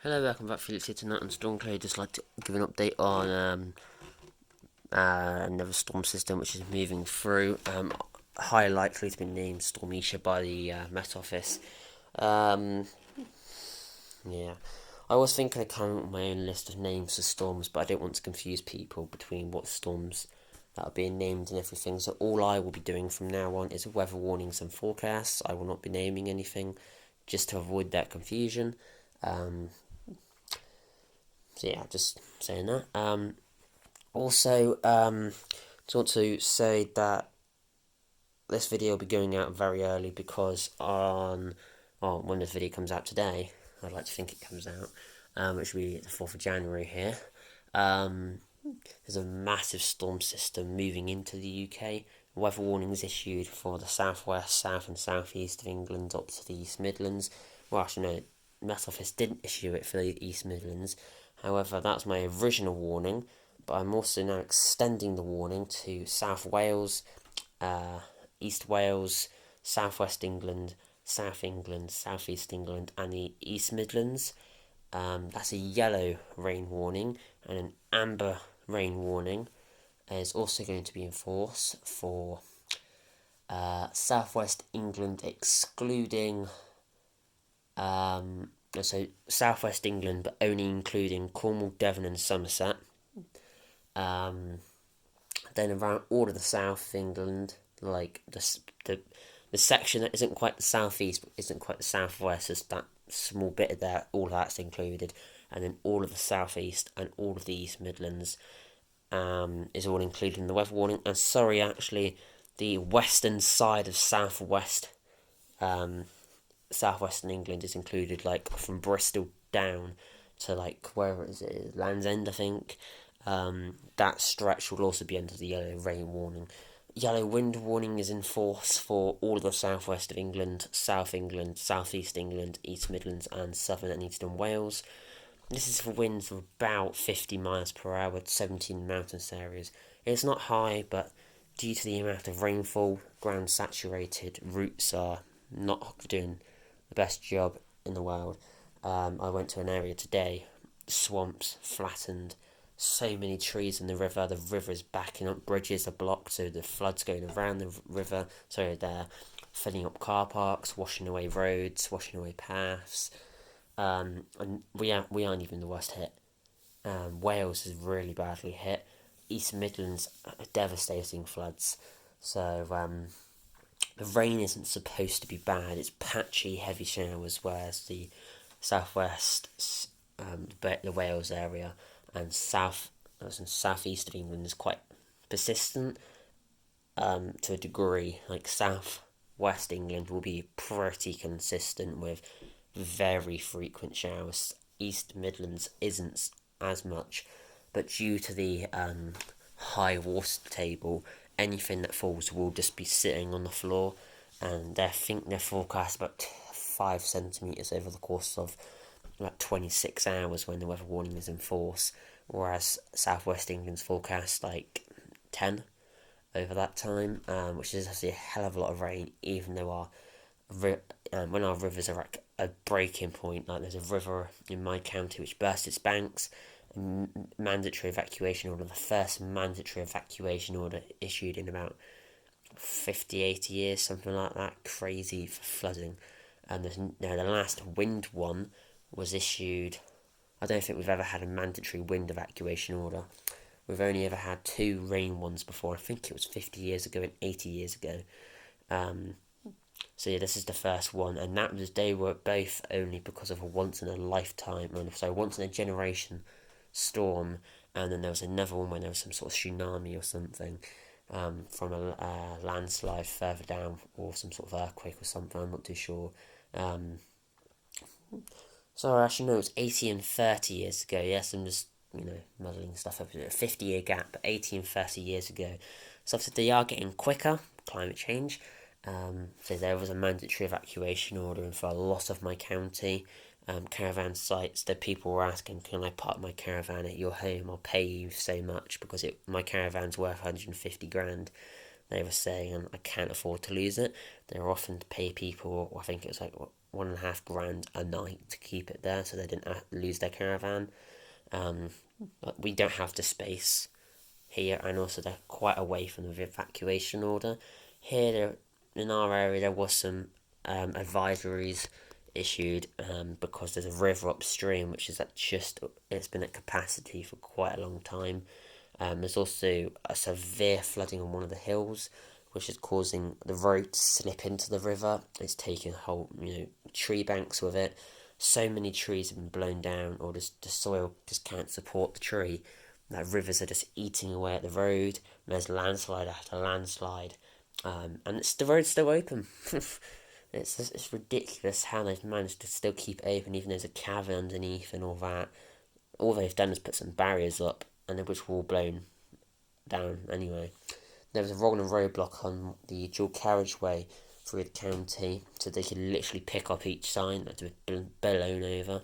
Hello, welcome back. Felix here tonight on Stormcloud. Just like to give an update on another storm system which is moving through. High likely to be named Stormisha by the Met Office. Yeah, I was thinking of coming up with my own list of names for storms, but I don't want to confuse people between what storms that are being named and everything. So all I will be doing from now on is weather warnings and forecasts. I will not be naming anything, just to avoid that confusion. So yeah, just saying that. Also, just want to say that this video will be going out very early because when this video comes out today, I'd like to think it comes out, which will be the 4th of January here. There's a massive storm system moving into the UK. Weather warnings issued for the southwest, south, and southeast of England up to the East Midlands. Well, actually, no, Met Office didn't issue it for the East Midlands. However, that's my original warning, but I'm also now extending the warning to South Wales, East Wales, Southwest England, South England, Southeast England, and the East Midlands. That's a yellow rain warning, and an amber rain warning is also going to be in force for Southwest England, excluding so Southwest England, but only including Cornwall, Devon, and Somerset. Then around all of the South of England, like the section that isn't quite the southeast, but isn't quite the southwest, is that small bit of there. All of that's included, and then all of the southeast and all of the East Midlands is all included in the weather warning. And sorry, actually, the western side of southwestern England is included, like from Bristol down to like where is it, Land's End, I think. That stretch will also be under the yellow rain warning. Yellow wind warning is in force for all of the southwest of England, South England, Southeast England, East Midlands, and Southern and Eastern Wales. This is for winds of about 50 miles per hour, 17 mountainous areas. It's not high, but due to the amount of rainfall, ground saturated, roots are not doing the best job in the world. I went to an area today, swamps, flattened, so many trees in the river is backing up, bridges are blocked, so the flood's going around the river, so they're filling up car parks, washing away roads, washing away paths, and we aren't even the worst hit. Wales is really badly hit. East Midlands are devastating floods, so the rain isn't supposed to be bad. It's patchy, heavy showers, whereas the southwest, the Wales area, and southeast of England is quite persistent to a degree. Like southwest England will be pretty consistent with very frequent showers. East Midlands isn't as much, but due to the high water table, anything that falls will just be sitting on the floor, and I think they're forecast about 5 centimetres over the course of about 26 hours when the weather warning is in force, whereas Southwest England's forecast like 10 over that time, which is actually a hell of a lot of rain, even though when our rivers are at a breaking point. Like there's a river in my county which burst its banks, mandatory evacuation order, the first mandatory evacuation order issued in about 50-80 years, something like that. Crazy for flooding. And the last wind one was issued. I don't think we've ever had a mandatory wind evacuation order. We've only ever had 2 rain ones before. I think it was 50 years ago and 80 years ago. So yeah, this is the first one, and they were both only because of a once in a lifetime, once in a generation storm, and then there was another one when there was some sort of tsunami or something from a landslide further down, or some sort of earthquake or something. I'm not too sure. So actually no, it was 80 and 30 years ago. Yes, I'm just muddling stuff up. A 50-year gap, 80 and 30 years ago. So obviously they are getting quicker. Climate change. So there was a mandatory evacuation order for a lot of my county. Caravan sites that people were asking, can I park my caravan at your home? I'll pay you so much because my caravan's worth 150 grand. They were saying, and I can't afford to lose it. They were offering to pay people, I think it was like £1.5 grand a night to keep it there, so they didn't lose their caravan. But we don't have the space here, and also they're quite away from the evacuation order. Here, in our area, there was some advisories issued because there's a river upstream which is it's been at capacity for quite a long time. There's also a severe flooding on one of the hills, which is causing the road to slip into the river. It's taking whole tree banks with it. So many trees have been blown down, or just the soil just can't support the tree. Like rivers are just eating away at the road. And there's landslide after landslide, and the road's still open. It's ridiculous how they've managed to still keep it open, even though there's a cavern underneath and all that. All they've done is put some barriers up, and which were all blown down anyway. There was a rolling roadblock on the dual carriageway through the county, so they could literally pick up each sign that had been blown over.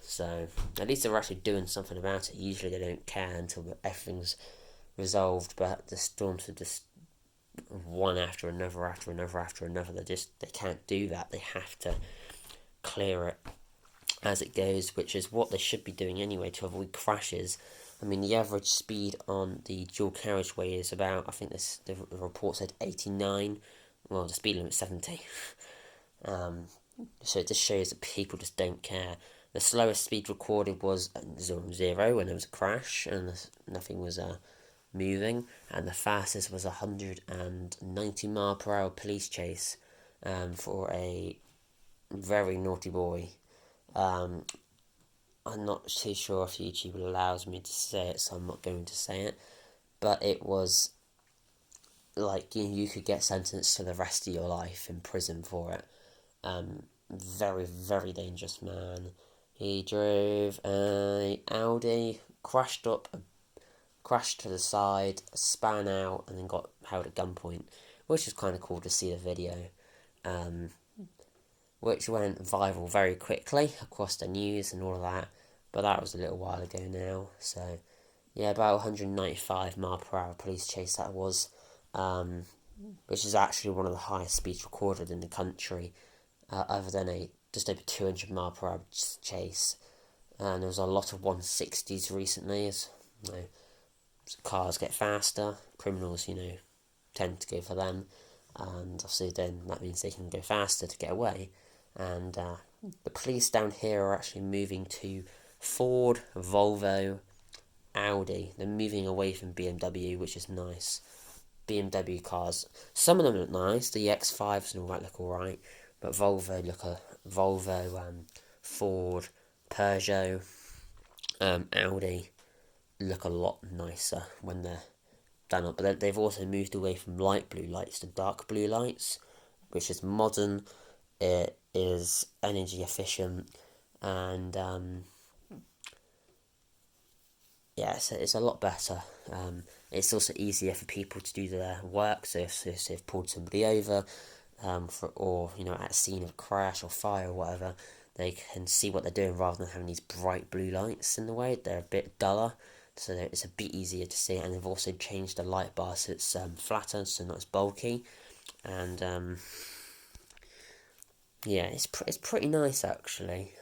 So at least they're actually doing something about it. Usually they don't care until everything's resolved, but the storms are just one after another after another after another. They can't do that. They have to clear it as it goes, which is what they should be doing anyway to avoid crashes. I mean, the average speed on the dual carriageway is about, I think the report said 89. Well, the speed limit's 70. So it just shows that people just don't care. The slowest speed recorded was 0 when there was a crash and nothing was moving, and the fastest was 190 mph police chase for a very naughty boy. I'm not too sure if YouTube allows me to say it, so I'm not going to say it. But it was like you could get sentenced to the rest of your life in prison for it. Very, very dangerous man. He drove an Audi, crashed to the side, span out, and then got held at gunpoint, which is kind of cool to see the video. Which went viral very quickly across the news and all of that, but that was a little while ago now. So, yeah, about 195 mph police chase that was, which is actually one of the highest speeds recorded in the country, other than just over 200 mph chase. And there was a lot of 160s recently, as cars get faster, criminals, tend to go for them, and obviously then that means they can go faster to get away. And the police down here are actually moving to Ford, Volvo, Audi. They're moving away from BMW, which is nice. BMW cars, some of them look nice. The X5s and all that look alright, but Volvo, Ford, Peugeot, Audi look a lot nicer when they're done up. But they've also moved away from light blue lights to dark blue lights, which is modern. It is energy efficient, and it's a lot better. It's also easier for people to do their work. So if they've pulled somebody over, at a scene of a crash or fire or whatever, they can see what they're doing rather than having these bright blue lights in the way. They're a bit duller, so it's a bit easier to see. And they've also changed the light bar so it's flatter, so not as bulky. And it's pretty nice actually.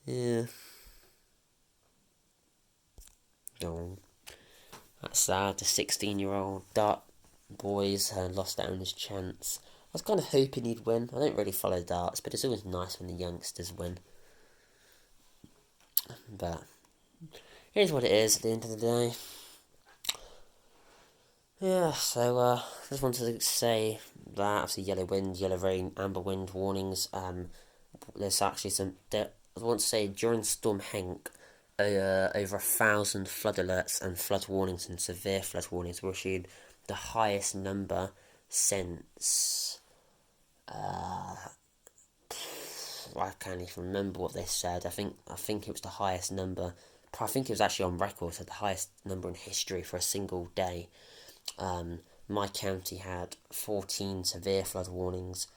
Yeah. Oh, that's sad. The 16-year-old dart boys lost out on his chance. I was kind of hoping he'd win. I don't really follow darts, but it's always nice when the youngsters win. But here's what it is at the end of the day. Yeah, so I just wanted to say that obviously yellow wind, yellow rain, amber wind warnings. There's actually I want to say during Storm Hank, over 1,000 flood alerts and flood warnings and severe flood warnings were issued, the highest number since I can't even remember what they said. I think it was the highest number. I think it was actually on record, so the highest number in history for a single day. My county had 14 severe flood warnings,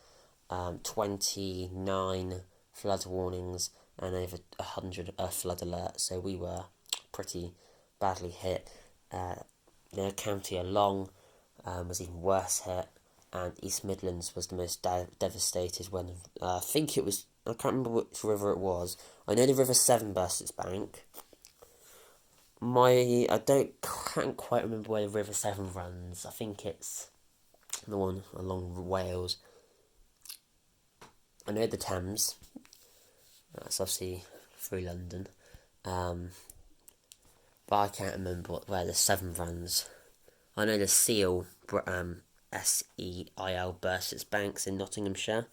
29 flood warnings, and over 100 flood alerts. So we were pretty badly hit. The county along was even worse hit. and East Midlands was the most devastated when I think it was, I can't remember which river it was. I know the River Severn burst its bank. Can't quite remember where the River Severn runs. I think it's the one along Wales. I know the Thames. That's obviously through London. But I can't remember where the Severn runs. I know the Seal, Seil, burst its banks in Nottinghamshire.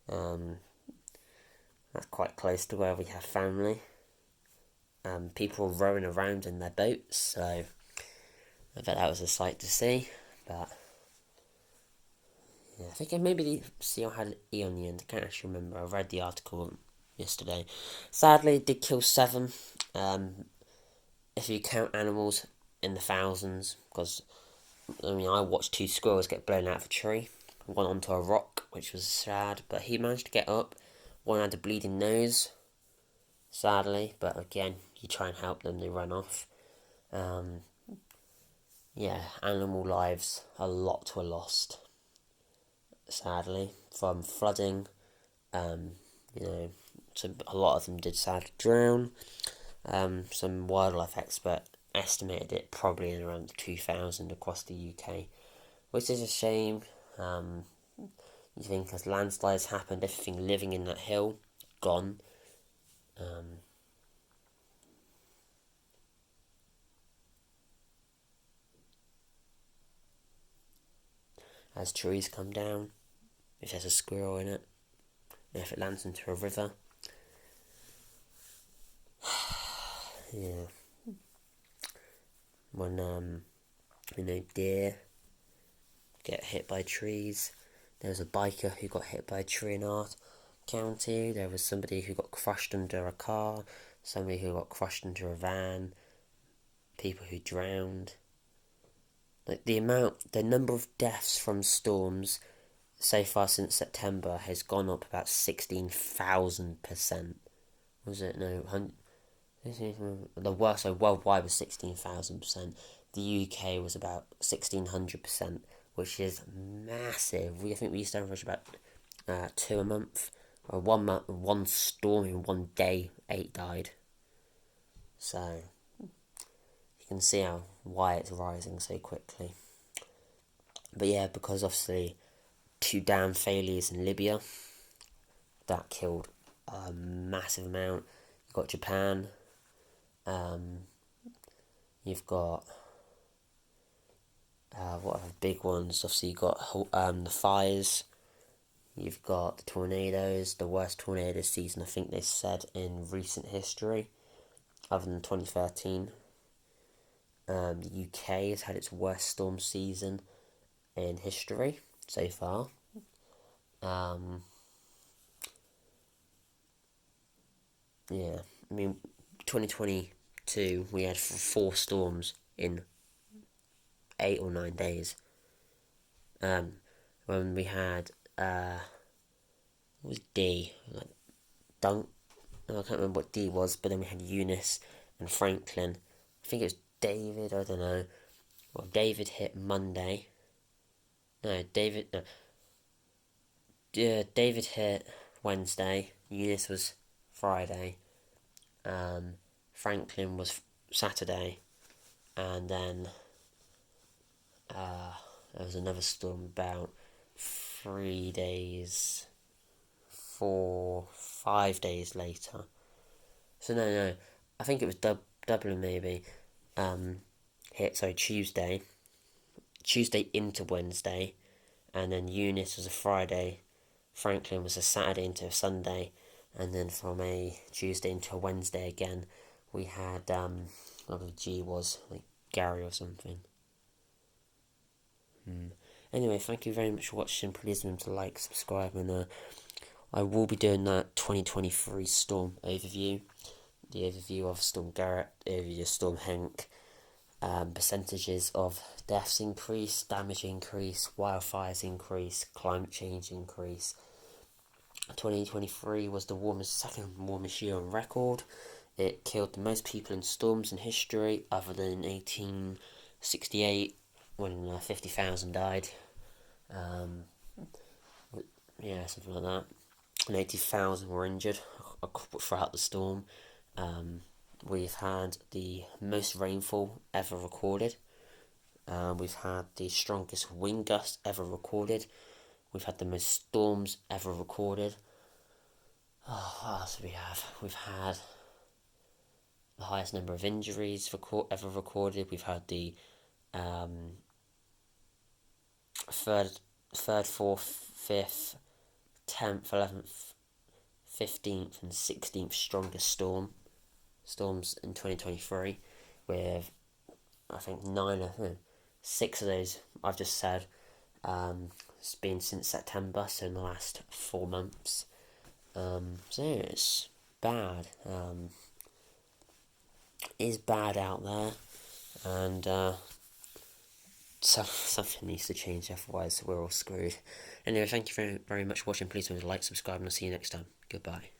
That's quite close to where we have family. People were rowing around in their boats, so I bet that was a sight to see. But yeah, I think maybe the seal had an E on the end. I can't actually remember. I read the article yesterday. Sadly, it did kill 7. If you count animals, in the thousands, because I watched 2 squirrels get blown out of a tree. One onto a rock, which was sad, but he managed to get up. One had a bleeding nose, sadly, but again, you try and help them, they run off. Yeah, animal lives, a lot were lost, sadly, from flooding. A lot of them did sadly drown. Some wildlife expert estimated it probably in around 2,000 across the UK, which is a shame. You think as landslides happened, everything living in that hill, gone. As trees come down, if there's a squirrel in it, and if it lands into a river. Yeah. When, deer get hit by trees. There was a biker who got hit by a tree in our county. There was somebody who got crushed under a car. Somebody who got crushed under a van. People who drowned. Like the number of deaths from storms so far since September has gone up about 16,000%. Was it? No, the worst, so worldwide was 16,000%. The UK was about 1,600%, which is massive. I think we used to average about 2 a month, or 1 month, one storm in one day, 8 died. So you can see why it's rising so quickly. But yeah, because obviously 2 dam failures in Libya, that killed a massive amount. You've got Japan. You've got what are the big ones? Obviously, you've got the fires. You've got the tornadoes. The worst tornado season I think they said in recent history, other than 2013. The UK has had its worst storm season in history so far. Yeah, 2022 we had 4 storms in 8 or 9 days. When we had what was D? Like Dunk. No, I can't remember what D was, but then we had Eunice and Franklin. I think it was David. I don't know. Well, David hit Monday. No, David. No. Yeah, David hit Wednesday. Eunice was Friday. Franklin was Saturday, and then there was another storm about 3 days, 5 days later. So no, I think it was Dublin maybe. Hit Tuesday into Wednesday, and then Eunice was a Friday, Franklin was a Saturday into a Sunday, and then from a Tuesday into a Wednesday again, we had what the G was, like Gary or something. Anyway, thank you very much for watching. Please remember to like, subscribe, and I will be doing that 2023 storm overview. The overview of Storm Garrett, the overview of Storm Hank, percentages of deaths increase, damage increase, wildfires increase, climate change increase. 2023 was the second warmest year on record. It killed the most people in storms in history, other than 1868 when 50,000 died. Um, yeah, something like that. And 80,000 were injured throughout the storm. Um, we've had the most rainfall ever recorded. We've had the strongest wind gusts ever recorded. We've had the most storms ever recorded. Oh, what else do we have? We've had the highest number of injuries ever recorded. We've had the um, third, fourth, fifth, 10th, 11th, 15th, and 16th strongest storms in 2023, with I think six of those I've just said. It's been since September, so in the last 4 months. So it's bad. It is bad out there, and something needs to change, otherwise we're all screwed. Anyway, thank you very, very much for watching. Please don't like, subscribe, and I'll see you next time. Goodbye.